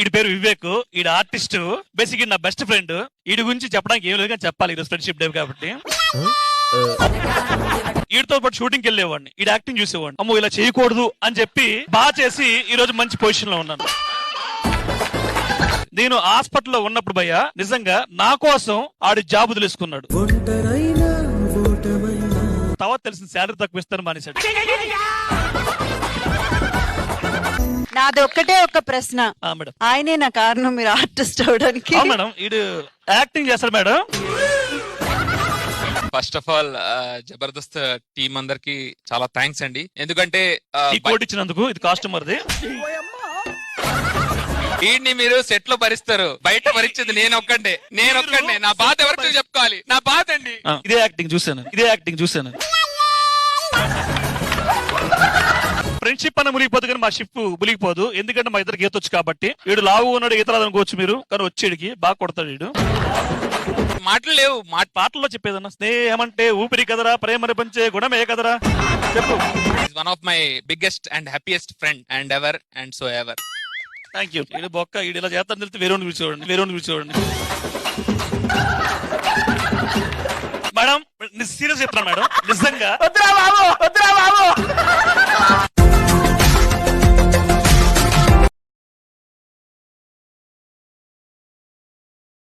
ఈడి పేరు వివేక్, ఈడు ఆర్టిస్ట్, బేసిక్ నా బెస్ట్ ఫ్రెండ్. ఈడి గురించి చెప్పడానికి ఏం లేదు కానీ చెప్పాలి, ఈరోజు ఫ్రెండ్షిప్ డే కాబట్టి. వీడితో పాటు షూటింగ్కి వెళ్ళేవాడిని, ఈడు యాక్టింగ్ చూసేవాడిని. అమ్మో ఇలా చేయకూడదు అని చెప్పి బాగా చేసి ఈ రోజు మంచి పొజిషన్ లో ఉన్నాను. నేను హాస్పిటల్లో ఉన్నప్పుడు భయ్య నిజంగా నా కోసం ఆడి జాబు తెలుసుకున్నాడు. తర్వాత తెలిసిన శాలరీ తక్కువ ఇస్తాను మానేశాడు. నాది ఒక్కటే ఒక ప్రశ్న, మేడం ఆయనే నా కారణం మీరు ఆర్టిస్ట్ అవడానికి? మేడం ఈడు యాక్టింగ్ చేస్తాడు madam. First of all Jabardasth team అందరికి చాలా థ్యాంక్స్ అండి. ఎందుకంటే ఈ కోట్ ఇచ్చినందుకు. ఇది కాస్ట్యూమర్ది. వీడిని మీరు సెట్ లో భరిస్తారు, బయట భరించేది నేను ఒక్కడే. నా బాధ ఎవరితో చెప్పుకోవాలి? నా బాధ అండి. ఇదే యాక్టింగ్ చూసాను. ఫ్రెండ్షిప్ అన్న మునిగిపోదు కానీ మా షిప్ మునిగిపోదు. ఎందుకంటే మా ఇద్దరికి ఈత వచ్చు కాబట్టి. వీడు లావు ఉన్నాడు, ఈత రాదనుకోవచ్చు మీరు, కానీ వచ్చేడికి బాగా కొడతాడు వీడు. మాటలు లేవు, పాటల్లో చెప్పేదన్నా స్నేహమంటే ఊపిరి కదరా, ప్రేమని పంచే గుణమే కదరా చెప్పు. One of my biggest and happiest friend and ever and so ever. Thank you. ఈడు బొక్క, ఈడు ఇలా చేస్తాను తెలిస్తే వేరే కూర్చోండి. మేడం సీరియస్ చెప్తున్నా మేడం, నిజంగా